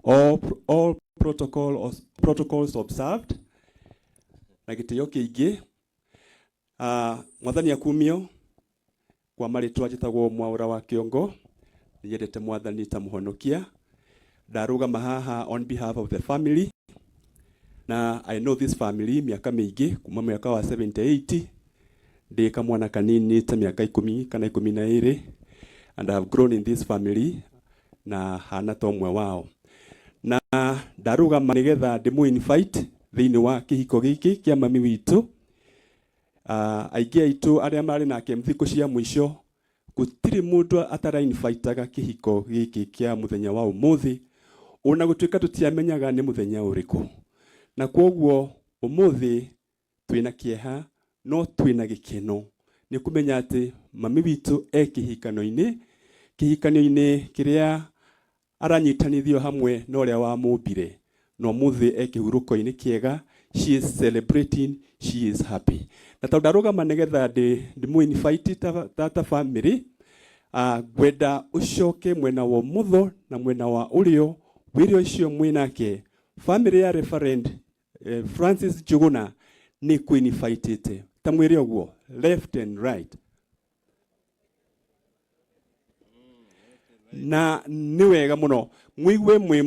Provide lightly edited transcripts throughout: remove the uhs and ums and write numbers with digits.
all protocols observed. Na gitio kiingi mwathani akumio kwa maritwa jitagwo Mwaura wa Kiongo niyendete mwathani ta muhonokia ndarugama haha on behalf of the family. Na I know this family miaka mingi kuma miaka wa 78 ndika mwana kanini ta miaka 10 kana 12 and I have grown in this family na hana tomwe wao. Na ndarugama nigetha ndimu invite thiini wa kihiko giki kia mami witu aingi aitu aria mari nake mthiko cia mwisho gutiri mundu atara invitaga kihiko giki kia muthenya wa umuthi ona gutwika tutiamenyaga ni muthenya uriku. Na kwoguo umuthi twina kieha no twina gikeno ni kumenya ati mami witu kihikano-ini kiria aranyitanithio hamwe na uria wa mubire no muthi kihuruko-ini kiega. She is celebrating, she is happy. Na taundarugama nigetha ndimu invite tata family gwenda ucoke mwena wa mutho na mwena wa urio wiri ucio mwinake family ya referend Francis Juguna ni kuinvitete tamwire ogwo left and right. Na ni wega muno mwigwe mwi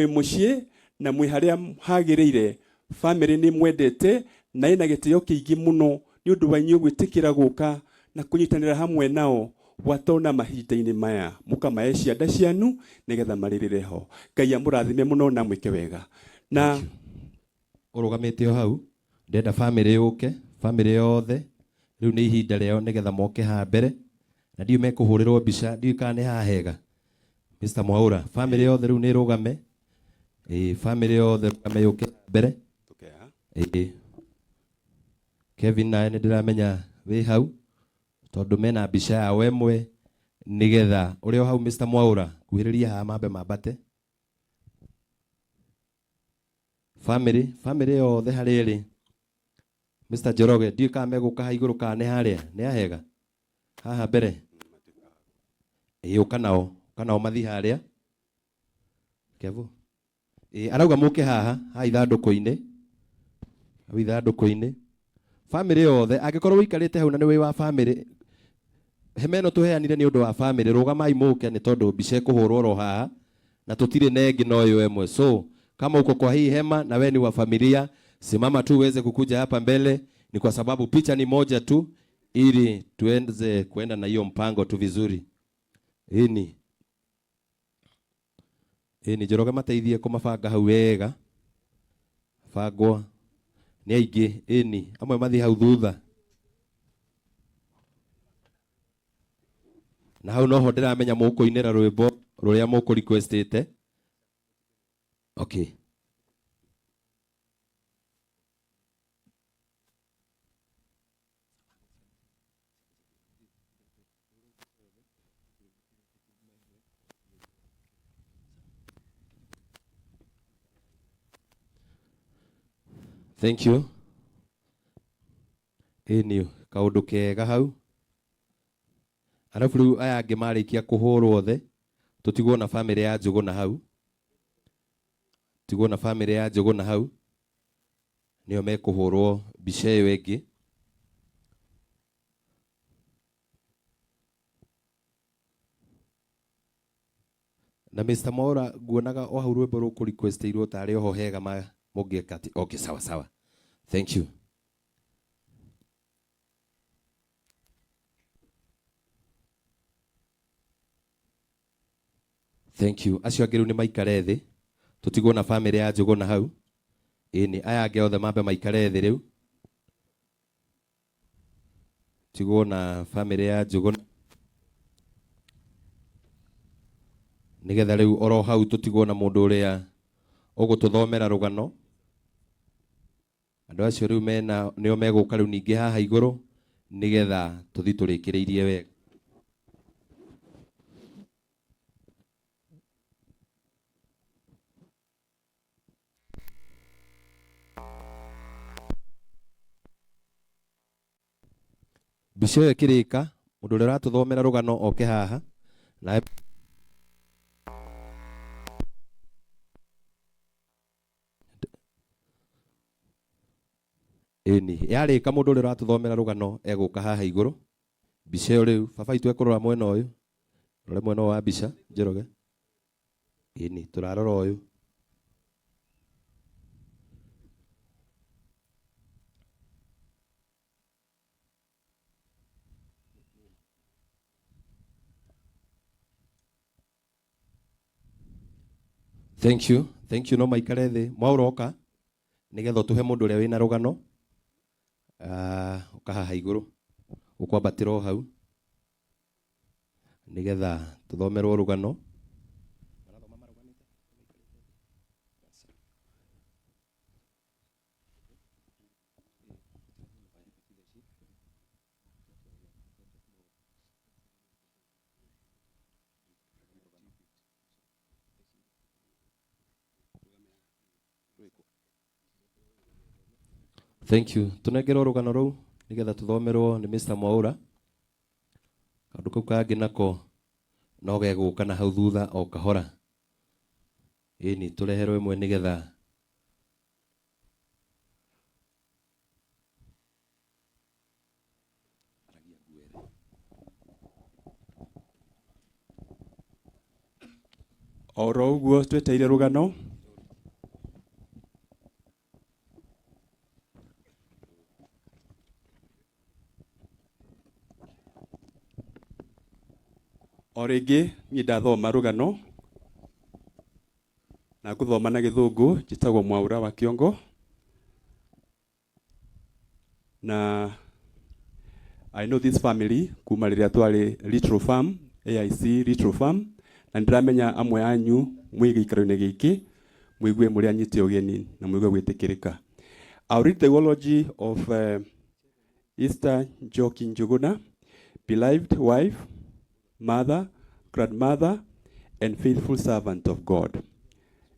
mucie na mwi haria hagirire family ni mwendete na ina gitio kiingi muno ni undu wa inyu gwitikira guka na kunyitanira hamwe nao watona mahinda-ini maya mukamae cianda cianu nigetha maririre ho. Ngai amurathime muno na mwike wega. Na urugamite hau ndenda family yuke family yothe riu ni ihinda rĩao nigetha moke ha mbere na ndiu mekuhurirwo mbica ndiu kana hahega. Mr. Mwaura family yothe riu ni rugame family yothe rugame yuke mbere. Kevin na ni ndiramenya wi hau tondu mena mbica ya wemwe nigetha urio hau Mr. Mwaura kuhiriria ha mambe mambate family yothe hariri Mr. Joroge ndiu kana meguka ha iguru kana haria ni ahega haha mbere ukanao mathi haria kevu arauga muke haha ha ithanduku-ini family yothe angikorwo wikarite hau na ni wi wa family hemeno tuheanire ni undu wa family rugamai muke ni tondu mbica kuhurwo ro haha na tutire nengi no yo emwe. So kama uko kwa hii hema na wewe ni wa familia simama tu uweze kukuja hapa mbele, ni kwa sababu picha ni moja tu ili tuenze kuenda na hiyo mpango tu vizuri. Ini Joroge mateithie kumabanga hau wega bangwa ni aingi amwe mathi hau thutha na hau noho ndiramenya mukuinira rwimbo ruria muku requestete. Okay. Thank you. Ini kaundu kega hau. Arafu riu aya angi marikia kuhurwo the tutigwo na family ya Njuguna hau. Tigwo na family ya Njuguna hau. Nio mekuhurwo mbica iyo ingi. Na Mr. Mwaura guonaga o hau rwimbo ruku requestirwo tari oho hega ma mugieka ati okay sawa. Thank you. Thank you. Acio angiru ni maikare thi. Tutigwo na family ya Njuguna hau. Ini aya angi othe mambe maikare thi riu. Tutigwo na family ya Njuguna. Nigetha riu oro hau tutigwo na mundu uria ugututhomera rugano. Andu acio riu mena nio meguka riu ningi haha iguru nigetha tuthi turikiriirie wega. Mbica iyo ikirika mundu uria uratuthomera rugano oke haha na Eni yarika mundu uri ratuthomera rugano eguka haha iguru mbica iyo riu baba itu ekurora mwena uyu rore mwena wa mbica njiroge eni turarora uyu thank you no maikare thi mwauroka nigetha tuhe mundu uria wina rugano ukahaha iguru ukwambatira o hau nigetha tuthomerwo rugano thank you tunengera rugano rou nigetha tuthomerwo ni Mr. Mwaura kandu kau kangi nako no geguka na hau thutha o kahora eni tureherwo imwe nigetha oro uguo tweteire rugano o ringi ni ndathoma rugano na guthoma na githungu njitagwo Mwaura wa Kiongo na I know this family kuma riria twari Little Farm AIC Little Farm na ndiramenya amwe anyu mwige ikaro-ini giki mwigue muri anyite ugeni na mwigue gwitikirika. I'll read the eulogy of Esther Njoki Njuguna, beloved wife, mother, grandmother, and faithful servant of God.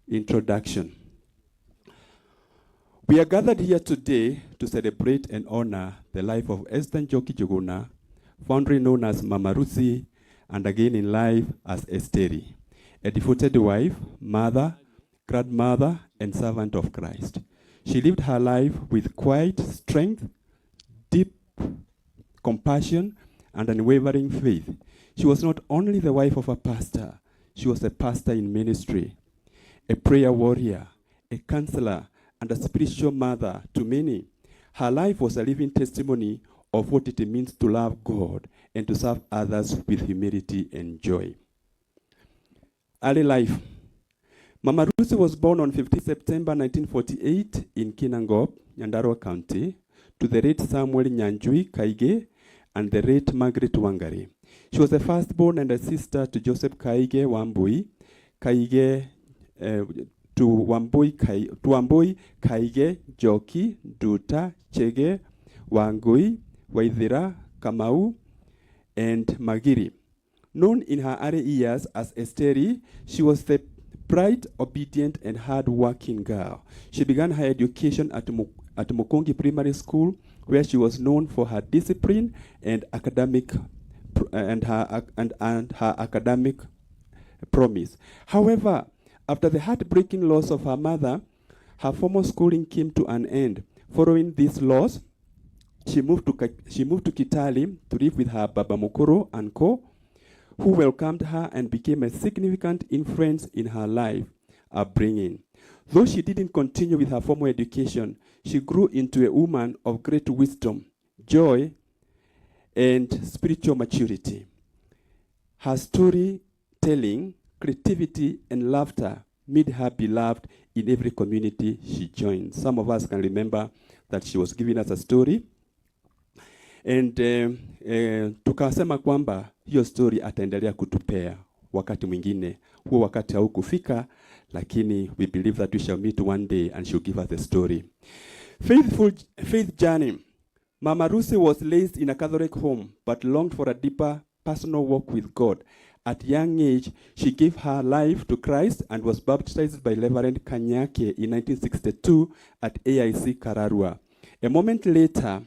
Introduction. We are gathered here today to celebrate and honor the life of Esther Njoki Njuguna, fondly known as Mama Rusi, and again in life as Esteri, a devoted wife, mother, grandmother, and servant of Christ. She lived her life with quiet strength, deep compassion, and unwavering faith. She was not only the wife of a pastor, she was a pastor in ministry, a prayer warrior, a counselor, and a spiritual mother to many. Her life was a living testimony of what it means to love God and to serve others with humility and joy. Early life. Mama Rusi was born on 15 September 1948 in Kinangop, Nyandarua County, to the late Samuel Nyanjui Kaige and the late Margaret Wangari. She was the firstborn and a sister to Joseph Kaige Wambui, Kaige to Wambui, Kaige, Joki, Duta, Chege, Wangui, Waithira, Kamau, and Magiri. Known in her early years as Esteri, she was the bright, obedient, and hard-working girl. She began her education at Mukongi Primary School, where she was known for her discipline and academic her academic promise. However, after the heartbreaking loss of her mother, her formal schooling came to an end. Following this loss, she moved to Kitale to live with her Baba Mukuru and Co, who welcomed her and became a significant influence in her life upbringing. Though she didn't continue with her formal education, she grew into a woman of great wisdom, joy, and spiritual maturity. Her storytelling, creativity, and laughter made her beloved in every community she joined. Some of us can remember that she was giving us a story. And tukasema kwamba hiyo story ataendelea kutupea wakati mwingine. Huo wakati haukufika, lakini we believe that we shall meet one day and she'll give us the story. Faith journey. Mama Rusi was raised in a Catholic home, but longed for a deeper personal walk with God. At young age, she gave her life to Christ and was baptized by Reverend Kanyake in 1962 at AIC Kararua. A moment later,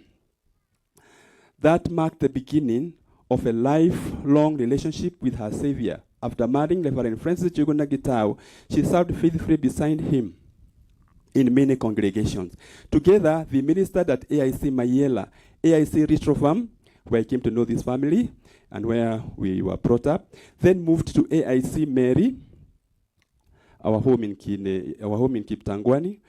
that marked the beginning of a lifelong relationship with her Savior. After marrying Reverend Francis Juguna Gitau, she served faithfully beside him in many congregations. Together, they ministered at AIC Mayela, AIC Retro Farm, where I came to know this family and where we were brought up. Then moved to AIC Mary, our home in Kiptangwani,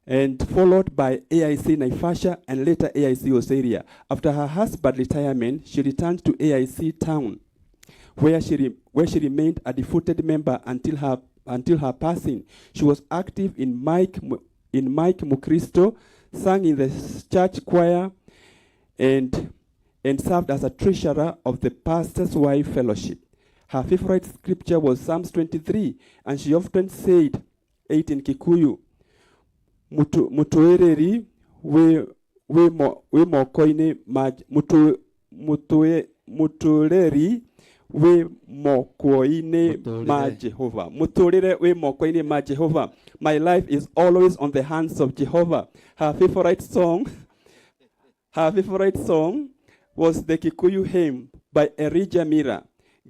and followed by AIC Naivasha and later AIC Osiria. After her husband's retirement, she returned to AIC Town, where she remained a devoted member until her passing. She was active in Mike Mukristo, sang in the church choir, and served as a treasurer of the Pastor's Wife Fellowship. Her favorite scripture was Psalms 23, and she often said, 8 in Kikuyu, mutuereri we mokoine mutuereri we mokoine ma Jehovah. Muturere we mokoine ma Jehovah. My life is always on the hands of Jehovah. Her favorite song was the Kikuyu hymn by Elijah Mira.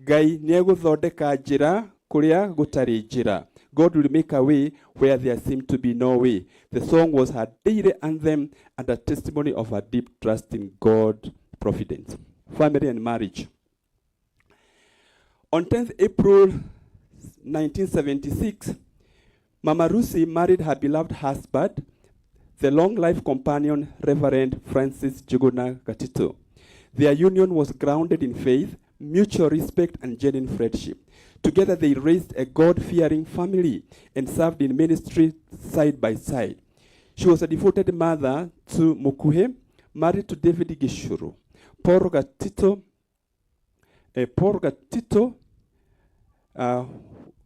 Gai nieguthodeka njira kuria gutari njira. God will make a way where there seemed to be no way. The song was her daily anthem and a testimony of her deep trust in God's providence. Family and marriage. On 10th April 1976, Mama Rusi married her beloved husband, the long-life companion, Reverend Francis Juguna Gatito. Their union was grounded in faith, mutual respect, and genuine friendship. Together they raised a God-fearing family and served in ministry side by side. She was a devoted mother to Mukuhe, married to David Gishuru. Paul Gatito,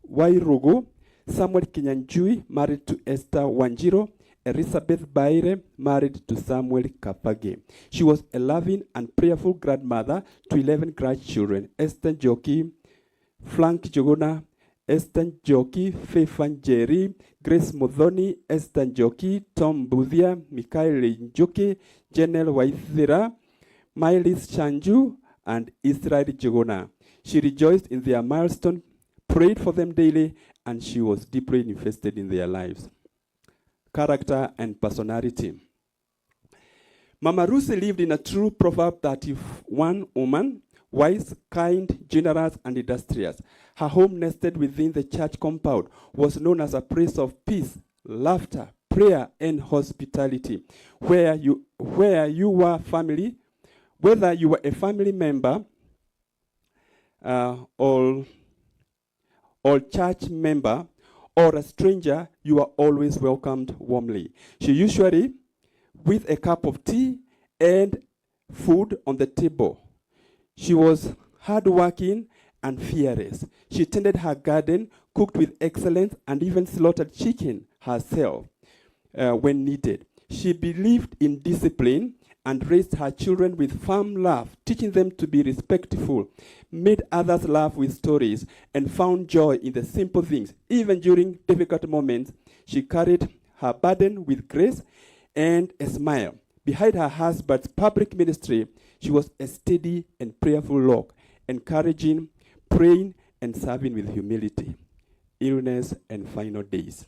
Wairugu, Samuel Kinyanjui, married to Esther Wanjiro, Elizabeth Baire, married to Samuel Kapage. She was a loving and prayerful grandmother to 11 grandchildren: Esther Joki, Frank Jogona, Esther Joki, Faifan Jerry, Grace Modhoni, Esther Joki, Tom Muthia, Mikael Njoki, Janelle Waithira, Mylis Chanju, and Israel Jogona. She rejoiced in their milestone, prayed for them daily, and she was deeply invested in their lives. Character and personality. Mama Rusi lived in a true Proverb 31 woman, wise, kind, generous, and industrious. Her home, nested within the church compound, was known as a place of peace, laughter, prayer, and hospitality. Whether you were a family member or church member or a stranger, you are always welcomed warmly. She usually with a cup of tea and food on the table. She was hardworking and fearless. She tended her garden, cooked with excellence, and even slaughtered chicken herself when needed. She believed in discipline and raised her children with firm love, teaching them to be respectful, made others laugh with stories, and found joy in the simple things. Even during difficult moments, she carried her burden with grace and a smile. Behind her husband's public ministry, she was a steady and prayerful rock, encouraging, praying, and serving with humility. Illness and final days.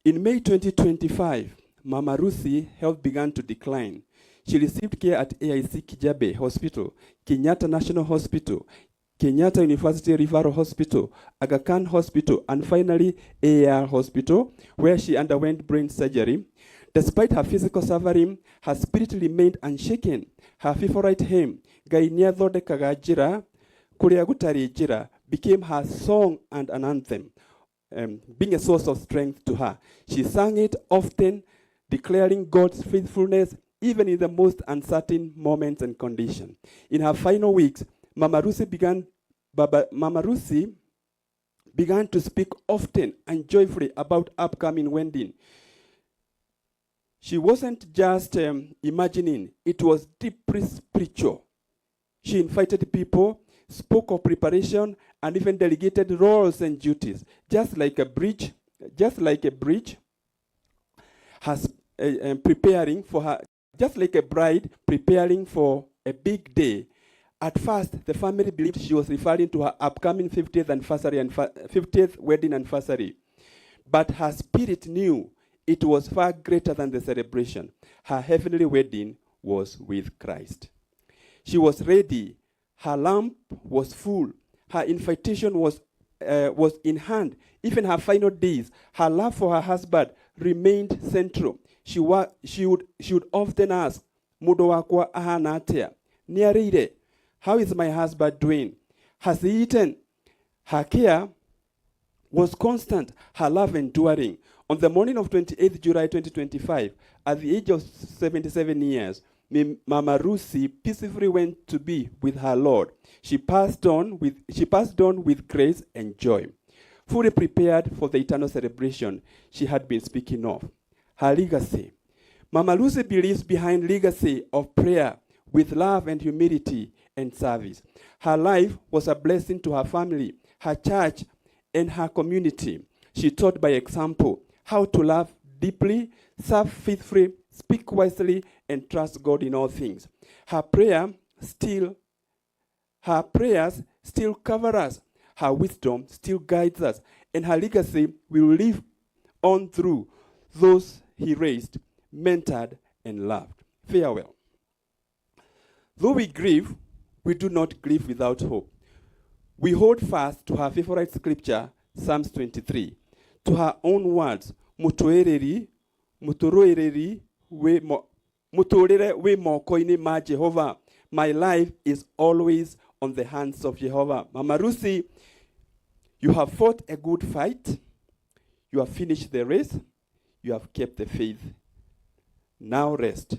In May 2025, Mama Rusi health began to decline. She received care at AIC Kijabe Hospital, Kenyatta National Hospital, Kenyatta University Referral Hospital, Aga Khan Hospital, and finally AR Hospital, where she underwent brain surgery. Despite her physical suffering, her spirit remained unshaken. Her favorite hymn, Gai Niathodekaga Njira, Kuria Gutari Njira, became her song and an anthem, being a source of strength to her. She sang it often, declaring God's faithfulness even in the most uncertain moments and conditions. In her final weeks, Mama Rusi began to speak often and joyfully about upcoming wedding. She wasn't just imagining, it was deeply spiritual. She invited people, spoke of preparation, and even delegated roles and duties, just like a bridge has preparing for her, just like a bride preparing for a big day. At first, the family believed she was referring to her upcoming 50th anniversary and 50th wedding anniversary. But her spirit knew it was far greater than the celebration. Her heavenly wedding was with Christ. She was ready. Her lamp was full. Her invitation was in hand. Even her final days, her love for her husband remained central. She would often ask, "Mudo wakwa ahana atia? Niarire, how is my husband doing? Has he eaten?" Her care was constant, her love enduring. On the morning of 28th July 2025, at the age of 77 years, Mama Rusi peacefully went to be with her Lord. She passed on with grace and joy, fully prepared for the eternal celebration she had been speaking of. Her legacy. Mama Lucy believes behind legacy of prayer with love and humility and service. Her life was a blessing to her family, her church, and her community. She taught by example how to love deeply, serve faithfully, speak wisely, and trust God in all things. Her prayers still cover us. Her wisdom still guides us, and her legacy will live on through those he raised, mentored, and loved. Farewell. Though we grieve, we do not grieve without hope. We hold fast to her favorite scripture, Psalms 23. To her own words, mutorere we mokoini ma Jehovah. My life is always on the hands of Jehovah. Mama Rusi, you have fought a good fight. You have finished the race. You have kept the faith. Now rest,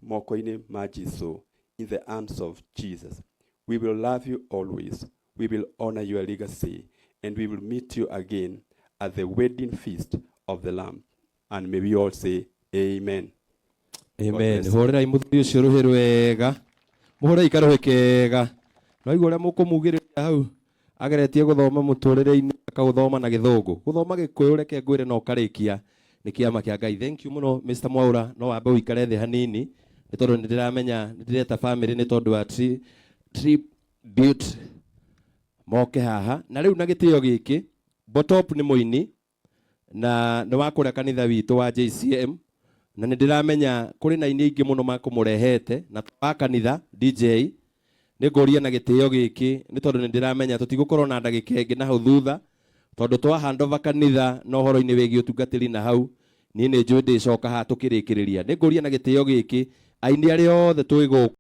mokoini ma Jesu, in the arms of Jesus. We will love you always. We will honor your legacy, and we will meet you again at the wedding feast of the Lamb. And may we all say, Amen. Amen. Horai muthia ucio ruhi rwega. Muhorai karuhi kega. No igua uria mukumugiriria hau. Ageretie guthoma muturire-ini akaguthoma na githungu. Guthoma gikuyu reke ngwire no karikia ni kiama kia Ngai. Thank you muno Mr. Mwaura. No wambe uikare thi hanini. Ni tondu ndiramenya ndireta family ni tondu wa tribute moke haha. Na riu na gitio giki Botop ni muini na ni wakuria kanitha witu wa JCM. Na ndiramenya kuri na ini ingi muno makumurehete na twa kanitha DJ ni ngoria na gitio giki ni tondu ndiramenya tutigukorwo na ndagika ingi na hau thutha tondu twa handova kanitha no horo-ini wigi utungatiri na hau ni njui ndicoka ha tukirikiriria ni ngoria na gitio giki aini ari othe twi guku